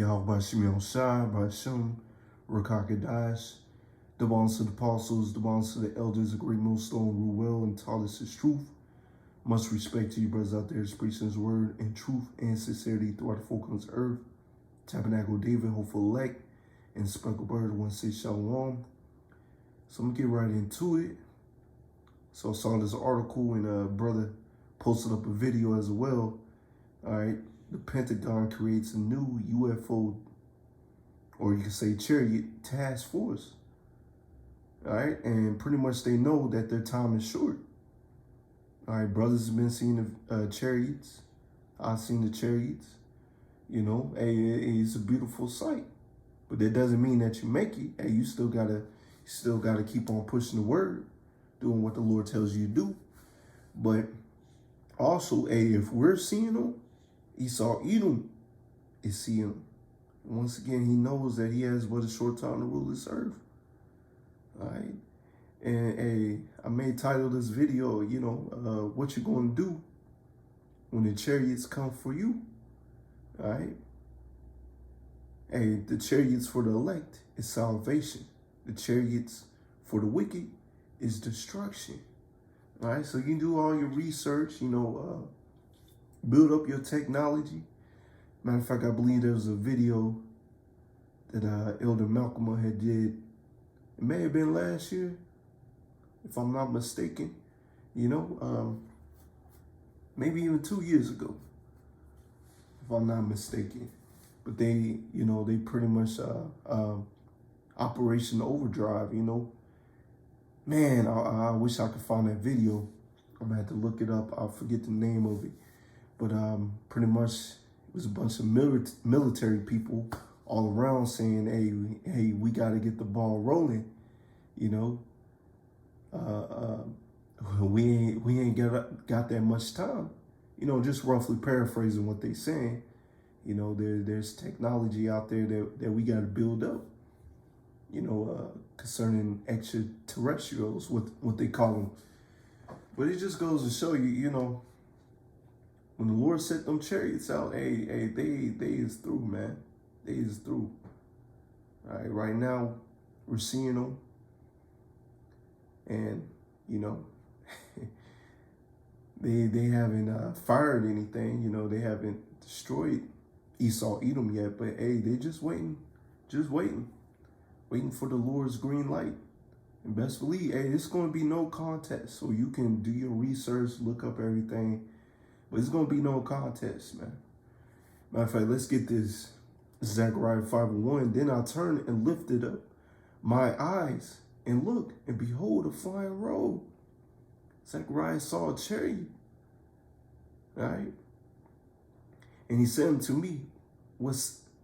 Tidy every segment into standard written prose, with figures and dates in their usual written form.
Yahweh Shimon Shai, Bashim, Rakakadash, the bonds to the apostles, the bonds to the elders, the great millstone, rule well and taught us his truth. Much respect to you brothers out there preaching his word in truth and sincerity throughout the folk on this earth. Tabernacle David, hopeful elect, and Speckled Bird, one say Shalom. So I'm gonna get right into it. So I saw this article and a brother posted up a video as well. All right, the Pentagon creates a new UFO, or you can say chariot task force. All right, and pretty much they know that their time is short. All right, brothers have been seeing the chariots. I've seen the chariots. You know, hey, it's a beautiful sight, but that doesn't mean that you make it. Hey, you still gotta keep on pushing the word, doing what the Lord tells you to do. But also, hey, if we're seeing them, Esau Edom is seeing them. Once again, he knows that he has but a short time to rule this earth. All right. And hey, I may title this video, what you gonna do when the chariots come for you. All right. Hey, the chariots for the elect is salvation. The chariots for the wicked is destruction. All right. So you can do all your research, build up your technology. Matter of fact, I believe there was a video that Elder Malcolm had did. It may have been last year, if I'm not mistaken, maybe even 2 years ago, if I'm not mistaken. But they, they pretty much, Operation Overdrive, Man, I wish I could find that video. I'm gonna have to look it up. I'll forget the name of it. But pretty much it was a bunch of military people all around saying, hey, we got to get the ball rolling, we ain't got that much time, just roughly paraphrasing what they saying. There's technology out there that we got to build up, concerning extraterrestrials, what they call them. But it just goes to show you, when the Lord set them chariots out, hey, they is through, man. They is through. All right, right now we're seeing them, and they haven't fired anything. They haven't destroyed Esau Edom yet. But hey, they just waiting for the Lord's green light. And best believe, hey, it's going to be no contest. So you can do your research, look up everything, but it's going to be no contest, man. Matter of fact, let's get this. Zechariah 5:1. Then I turned and lifted up my eyes and looked, and behold, a flying robe. Zechariah saw a chariot. Right? And he said unto me, what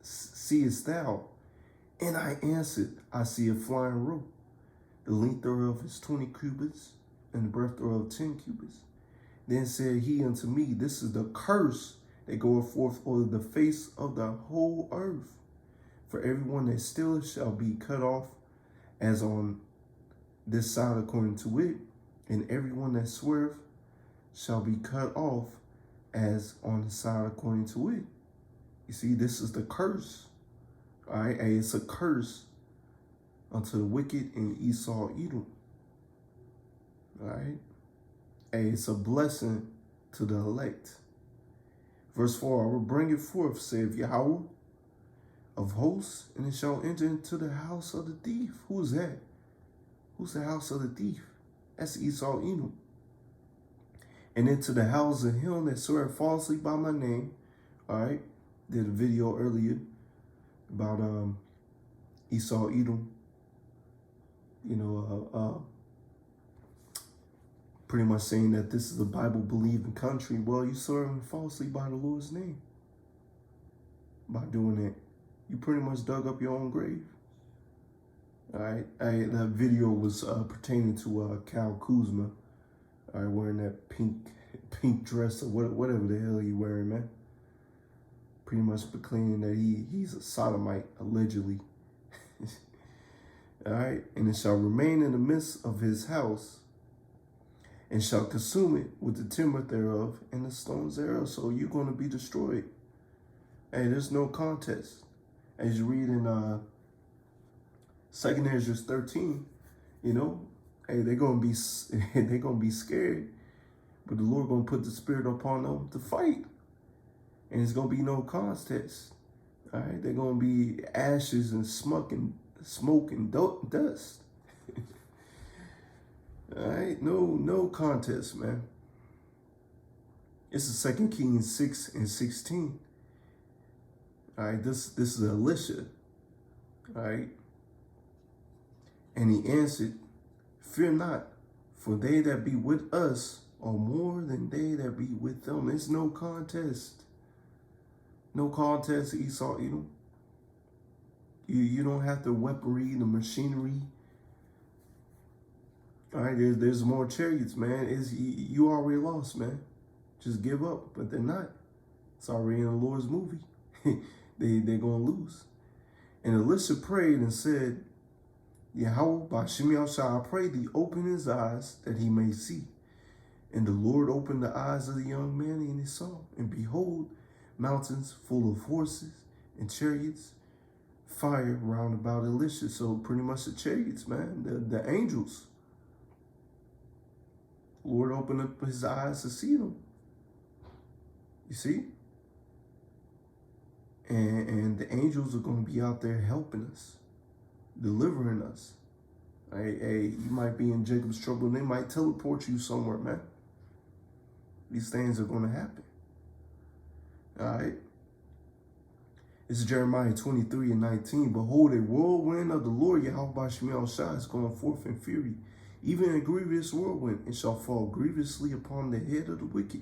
seest thou? And I answered, I see a flying robe. The length thereof is 20 cubits, and the breadth thereof 10 cubits. Then said he unto me, this is the curse that goeth forth over the face of the whole earth. For everyone that stealeth shall be cut off as on this side according to it, and everyone that sweareth shall be cut off as on the side according to it. You see, this is the curse. All right, hey, it's a curse unto the wicked in Esau Edom. All right, hey, it's a blessing to the elect. Verse 4, I will bring it forth, saith Yahweh of hosts, and it shall enter into the house of the thief. Who's that? Who's the house of the thief? That's Esau Edom. And into the house of him that swear falsely by my name. All right, did a video earlier about Esau Edom. Pretty much saying that this is a Bible-believing country. Well, you swearing falsely by the Lord's name. By doing that, you pretty much dug up your own grave. All right, that video was pertaining to Cal Kuzma. All right, wearing that pink dress or whatever the hell he wearing, man. Pretty much proclaiming that he's a sodomite, allegedly. All right, and it shall remain in the midst of his house, and shall consume it with the timber thereof and the stones thereof. So you're going to be destroyed. Hey, there's no contest. As you read in 2nd Ezra 13, you know, hey, they're gonna be they're gonna be scared, but the Lord gonna put the spirit upon them to fight, and it's gonna be no contest. All right, they're gonna be ashes and smoke and dust. All right, no contest, man. This is 2 Kings 6:16. All right, this is Elisha. All right, and he answered, "Fear not, for they that be with us are more than they that be with them." There's no contest. No contest, Esau, Edom. You don't have the weaponry, the machinery. All right, there's more chariots, man. You already lost, man. Just give up, but they're not. It's already in the Lord's movie. they're gonna lose. And Elisha prayed and said, "Yahweh, by Shemi shall I pray thee, open his eyes that he may see." And the Lord opened the eyes of the young man, and he saw, and behold, mountains full of horses and chariots, fire round about Elisha. So pretty much the chariots, man, the angels. Lord opened up his eyes to see them. You see? And the angels are going to be out there helping us, delivering us. Hey, you might be in Jacob's trouble and they might teleport you somewhere, man. These things are going to happen. All right. It's Jeremiah 23:19. Behold, a whirlwind of the Lord Yahweh Shemi Shai is going forth in fury, even a grievous whirlwind, and shall fall grievously upon the head of the wicked.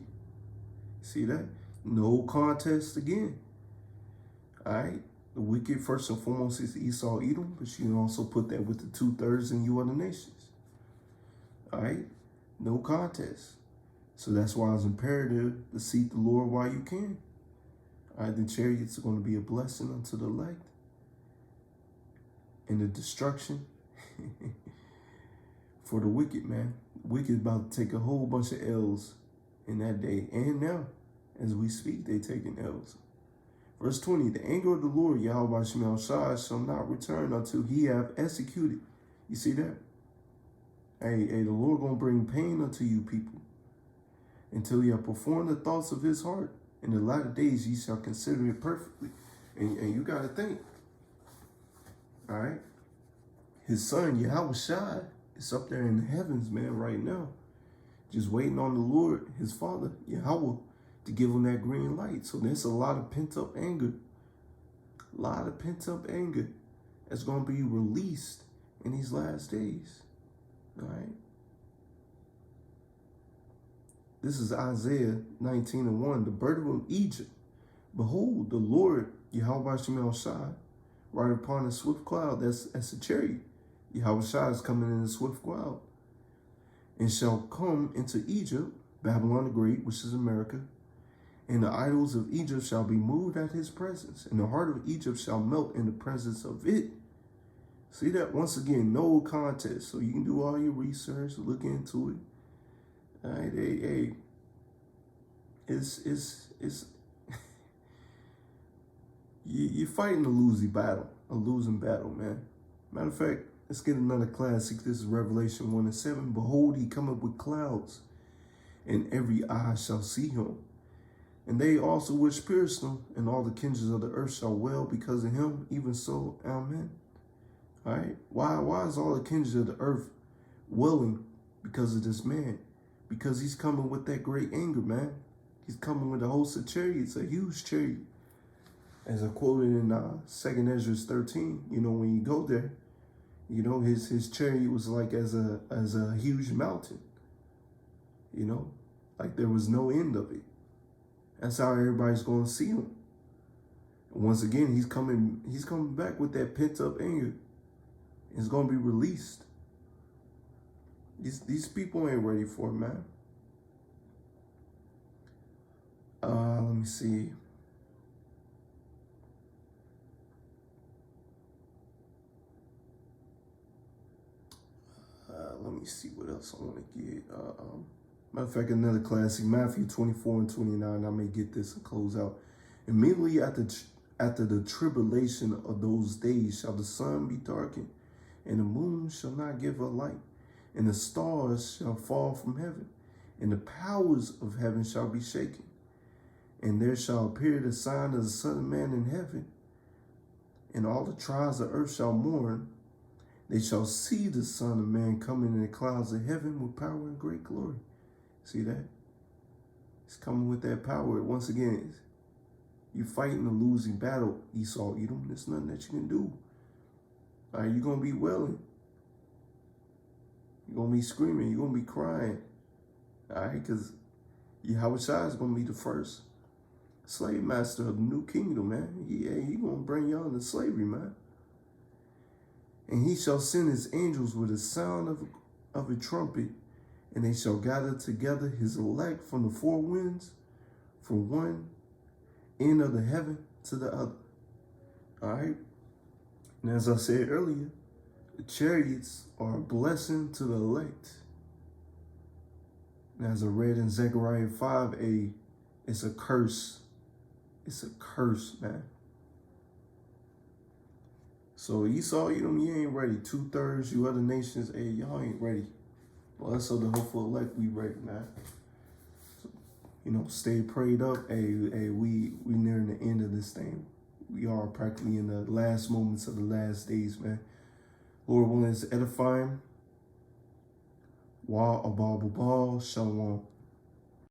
See that? No contest again. All right. The wicked, first and foremost, is Esau, Edom, but you can also put that with the 2/3 in you other nations. All right. No contest. So that's why it's imperative to seek the Lord while you can. All right, the chariots are going to be a blessing unto the elect. And the destruction for the wicked, man. Wicked about to take a whole bunch of L's in that day. And now, as we speak, they taking L's. Verse 20, the anger of the Lord, Yahweh Shemi Shai, shall not return until he have executed. You see that? Hey, the Lord going to bring pain unto you people until he have performed the thoughts of his heart. In the latter days, ye shall consider it perfectly. And you got to think, all right? His son, Yahweh Shai, is up there in the heavens, man, right now. Just waiting on the Lord, his father, Yahweh, to give him that green light. So there's a lot of pent-up anger. A lot of pent-up anger that's going to be released in these last days, all right? This is Isaiah 19:1. The burden of Egypt. Behold, the Lord, Yahweh Shemi Shai, ride upon a swift cloud. That's a chariot. Yahweh Shai is coming in a swift cloud. And shall come into Egypt, Babylon the Great, which is America. And the idols of Egypt shall be moved at his presence. And the heart of Egypt shall melt in the presence of it. See that? Once again, no contest. So you can do all your research, look into it. All right, hey, it's you're fighting a losing battle, man. Matter of fact, let's get another classic. This is Revelation 1:7. Behold, he cometh with clouds, and every eye shall see him, and they also which pierced him, and all the kindreds of the earth shall wail because of him. Even so, amen. All right, why is all the kindreds of the earth wailing because of this man? Because he's coming with that great anger, man. He's coming with a host of chariots, a huge chariot. As I quoted in 2nd Ezra 13, you know, when you go there, you know, his chariot was like as a huge mountain. You know, like there was no end of it. That's how everybody's going to see him. And once again, he's coming back with that pent-up anger. It's going to be released. These people ain't ready for it, man. Let me see. Let me see what else I want to get. Matter of fact, another classic, Matthew 24:29. I may get this and close out. Immediately After the tribulation of those days shall the sun be darkened, and the moon shall not give her light, and the stars shall fall from heaven, and the powers of heaven shall be shaken. And there shall appear the sign of the Son of Man in heaven, and all the tribes of earth shall mourn. They shall see the Son of Man coming in the clouds of heaven with power and great glory. See that? He's coming with that power. Once again, you're fighting a losing battle, Esau, Edom. There's nothing that you can do. All right, you're going to be wailing. You're going to be screaming. You're going to be crying. All right, because Yahushua is going to be the first slave master of the new kingdom, man. He going to bring y'all into slavery, man. And he shall send his angels with a sound of a trumpet, and they shall gather together his elect from the four winds, from one end of the heaven to the other. All right. And as I said earlier, the chariots are a blessing to the elect. And as I read in Zechariah 5:8, it's a curse. It's a curse, man. So Esau, Edom, you ain't ready. 2/3, you other nations, hey, y'all ain't ready. Well, us of the hopeful elect, we ready, man. So, stay prayed up. Hey, we nearing the end of this thing. We are practically in the last moments of the last days, man. Lord willing, is edifying. Wa abal babal, shalom.